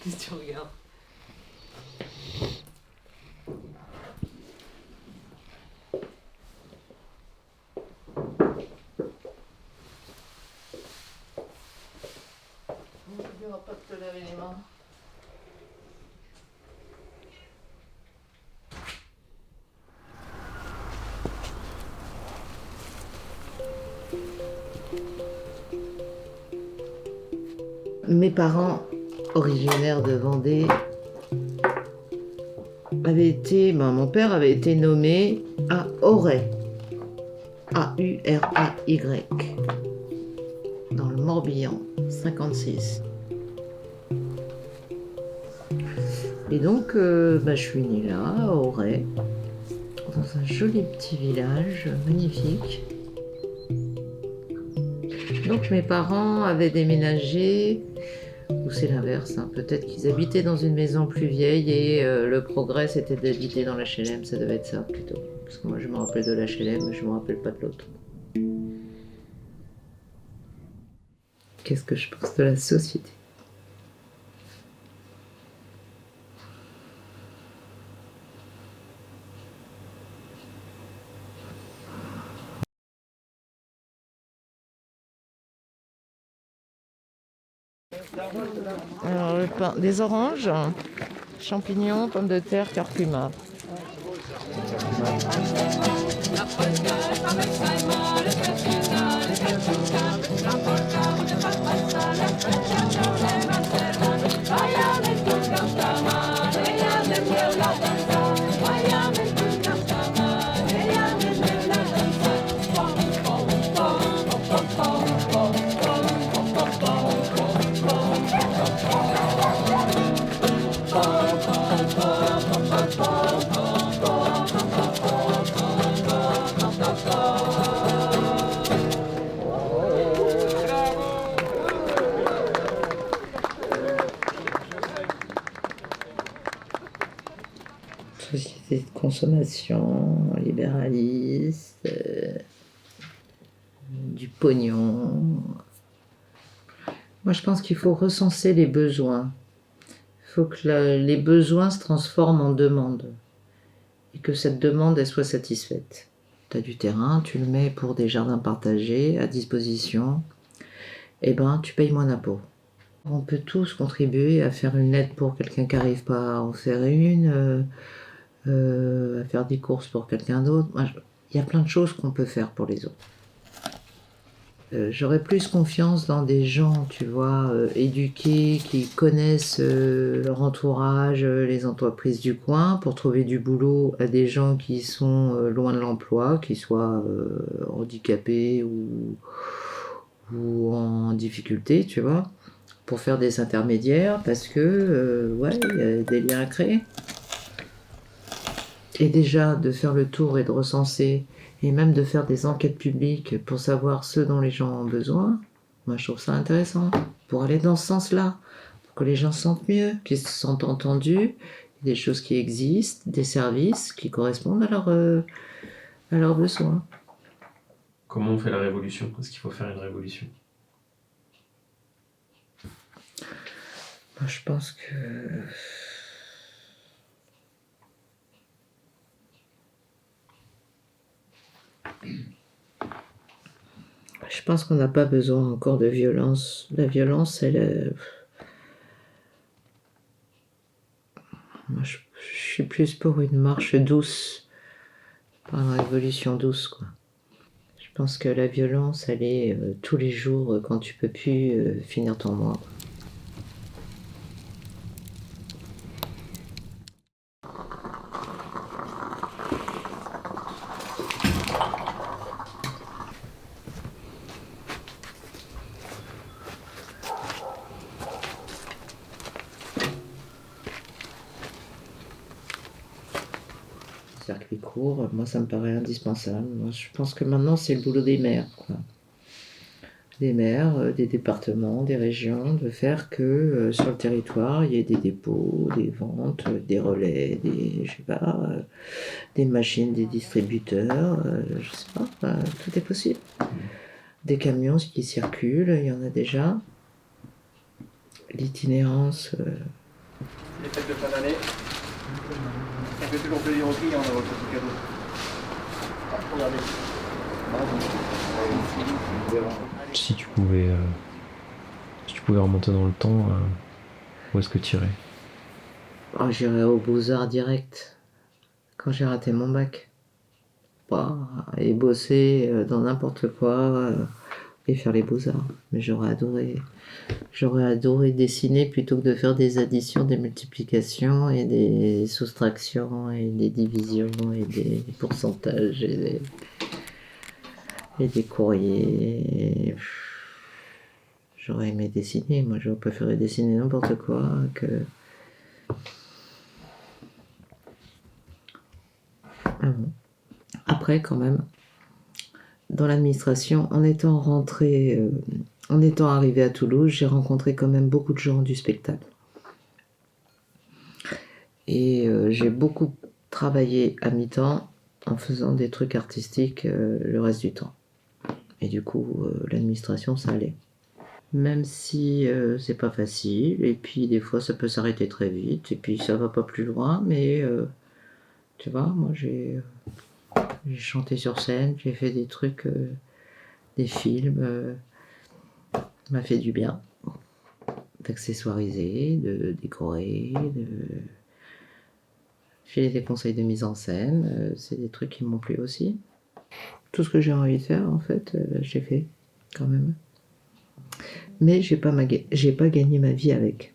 Qu'est-ce que tu regardes? Il n'y aura pas de te laver les mains. Mes parents, originaires de Vendée, mon père avait été nommé à Auray, A-U-R-A-Y, dans le Morbihan, 56. Et donc, je suis née là, à Auray, dans un joli petit village, magnifique. Donc mes parents avaient déménagé, ou c'est l'inverse, hein, peut-être qu'ils habitaient dans une maison plus vieille et le progrès c'était d'habiter dans l'HLM, ça devait être ça plutôt. Parce que moi je me rappelle de l'HLM, mais je me rappelle pas de l'autre. Qu'est-ce que je pense de la société? Alors le pain, des oranges, champignons, pommes de terre, curcuma. Société de consommation, libéraliste, du pognon. Moi, je pense qu'il faut recenser les besoins. Il faut que les besoins se transforment en demandes et que cette demande elle soit satisfaite. Tu as du terrain, tu le mets pour des jardins partagés à disposition, et ben tu payes moins d'impôts. On peut tous contribuer à faire une aide pour quelqu'un qui n'arrive pas à en faire une, à faire des courses pour quelqu'un d'autre. Il y a plein de choses qu'on peut faire pour les autres. J'aurais plus confiance dans des gens, tu vois, éduqués, qui connaissent leur entourage, les entreprises du coin, pour trouver du boulot à des gens qui sont loin de l'emploi, qui soient handicapés ou en difficulté, tu vois, pour faire des intermédiaires, parce que, ouais, il y a des liens à créer. Et déjà, de faire le tour et de recenser, et même de faire des enquêtes publiques pour savoir ce dont les gens ont besoin, moi je trouve ça intéressant, pour aller dans ce sens-là, pour que les gens se sentent mieux, qu'ils se sentent entendus, des choses qui existent, des services qui correspondent à leurs besoins. Comment on fait la révolution? Est-ce qu'il faut faire une révolution? Moi je pense que... Je pense qu'on n'a pas besoin encore de violence. La violence, moi, je suis plus pour une marche douce, pas une révolution douce, quoi. Je pense que la violence, elle est tous les jours quand tu peux plus finir ton mois. Circuit court, moi ça me paraît indispensable. Moi, je pense que maintenant c'est le boulot des maires, quoi. Des maires, des départements, des régions, de faire que sur le territoire il y ait des dépôts, des ventes, des relais, je sais pas, des machines, des distributeurs, je sais pas, tout est possible. Des camions qui circulent, il y en a déjà. L'itinérance, Les fêtes de fin d'année. Ça fait toujours plaisir aux clients d'avoir ce cadeau. Regardez. Si tu pouvais remonter dans le temps, où est-ce que tu irais? Oh, j'irai aux Beaux-Arts direct, quand j'ai raté mon bac. Bah, et bosser dans n'importe quoi et faire les Beaux-Arts. Mais j'aurais adoré dessiner plutôt que de faire des additions, des multiplications et des soustractions et des divisions et des pourcentages et des courriers. J'aurais aimé dessiner, moi j'aurais préféré dessiner n'importe quoi que... Ah bon. Après quand même, dans l'administration, en étant arrivé à Toulouse, j'ai rencontré quand même beaucoup de gens du spectacle. Et j'ai beaucoup travaillé à mi-temps en faisant des trucs artistiques le reste du temps. Et du coup, l'administration, ça allait. Même si c'est pas facile, et puis des fois ça peut s'arrêter très vite, et puis ça va pas plus loin, mais tu vois, moi j'ai chanté sur scène, j'ai fait des trucs, des films, m'a fait du bien, d'accessoiriser, de décorer, de filer des conseils de mise en scène, c'est des trucs qui m'ont plu aussi. Tout ce que j'ai envie de faire, en fait, j'ai fait quand même. Mais j'ai pas gagné ma vie avec.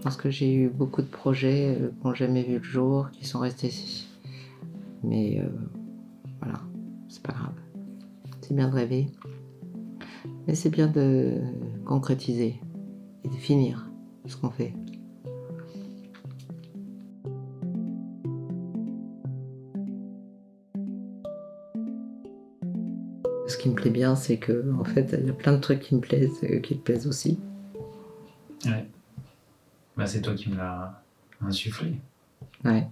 Parce que j'ai eu beaucoup de projets qui n'ont jamais vu le jour, qui sont restés ici. Mais voilà, c'est pas grave. C'est bien de rêver. Mais c'est bien de concrétiser et de finir ce qu'on fait. Ce qui me plaît bien, c'est que en fait, il y a plein de trucs qui me plaisent, qui te plaisent aussi. Ouais. Bah, c'est toi qui me l'as insufflé. Ouais.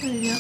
Allez, viens.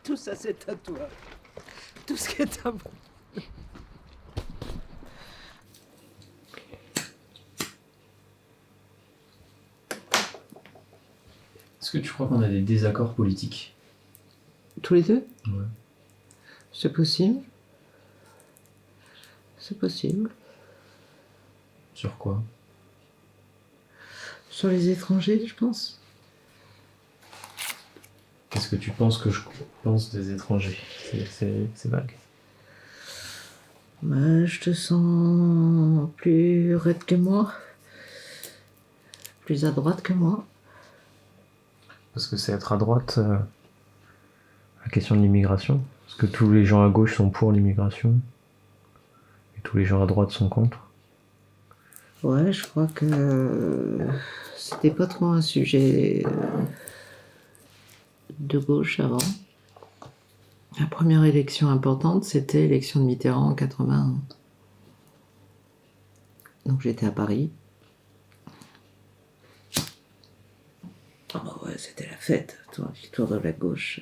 Tout ça, c'est à toi. Tout ce qui est à moi. Est-ce que tu crois qu'on a des désaccords politiques? Tous les deux? Ouais. C'est possible. C'est possible. Sur quoi? Sur les étrangers, je pense. Qu'est-ce que tu penses que je pense des étrangers? C'est vague. Bah, je te sens plus raide que moi. Plus à droite que moi. Parce que c'est être à droite, question de l'immigration? Est-ce que tous les gens à gauche sont pour l'immigration? Et tous les gens à droite sont contre? Ouais, je crois que c'était pas trop un sujet de gauche avant. La première élection importante, c'était l'élection de Mitterrand en 81. Donc j'étais à Paris. Ah bah ouais, c'était la fête. Toi, victoire de la gauche,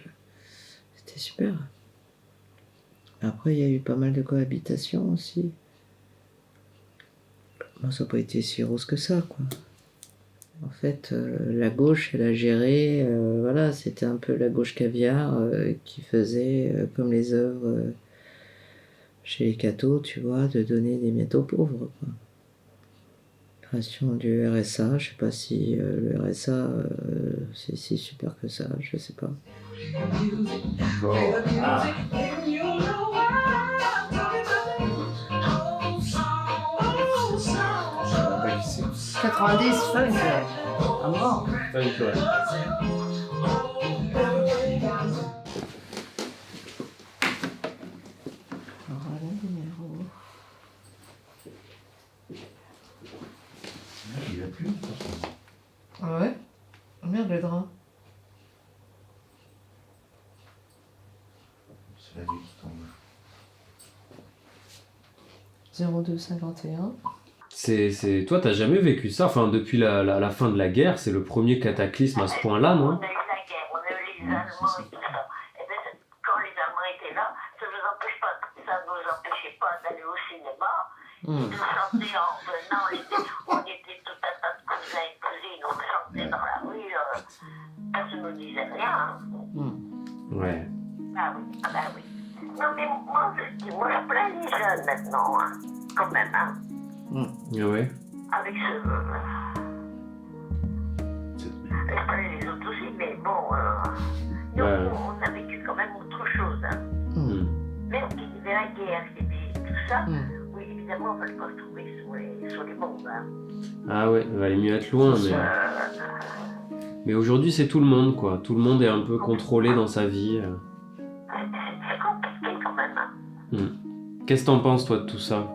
c'était super. Après, il y a eu pas mal de cohabitation aussi. Bon, ça n'a pas été si rose que ça, quoi. En fait, la gauche, elle a géré, voilà, c'était un peu la gauche caviar qui faisait, comme les œuvres chez les cathos, tu vois, de donner des miettes aux pauvres, quoi. Création du RSA, je sais pas si le RSA, c'est si super que ça, je sais pas. Bah, qui c'est 90, funk. À mort. Voilà, numéro. Il a plu. Ah ouais? Oh merde, le drap. C'est la vie qui tombe. 0251. Toi, t'as jamais vécu ça? Enfin, depuis la fin de la guerre, c'est le premier cataclysme à ce point-là, non? On a eu la guerre, on a eu les Allemands et tout ça. Et bien, quand les Allemands étaient là, ça ne nous empêchait pas d'aller au cinéma. Ils nous chantaient en venant, on était tout un tas de cousins et cousines, on chantait dans la rue, personne ne nous disait rien. Ouais. Ah oui, ah bah oui. Non mais moi je plains les jeunes maintenant, hein, quand même, hein, Ah ouais. avec ce... Je plains les autres aussi, mais bon, nous, Ouais. on a vécu quand même autre chose, hein. Hmm. Même qu'il y avait la guerre, qu'il y avait tout ça, oui, évidemment, on va le retrouver sur les bombes, hein. Ah ouais, il valait mieux être loin, mais aujourd'hui, c'est tout le monde, quoi. Tout le monde est un peu contrôlé dans sa vie. C'est compliqué quand même, hein. Qu'est-ce que t'en penses, toi, de tout ça?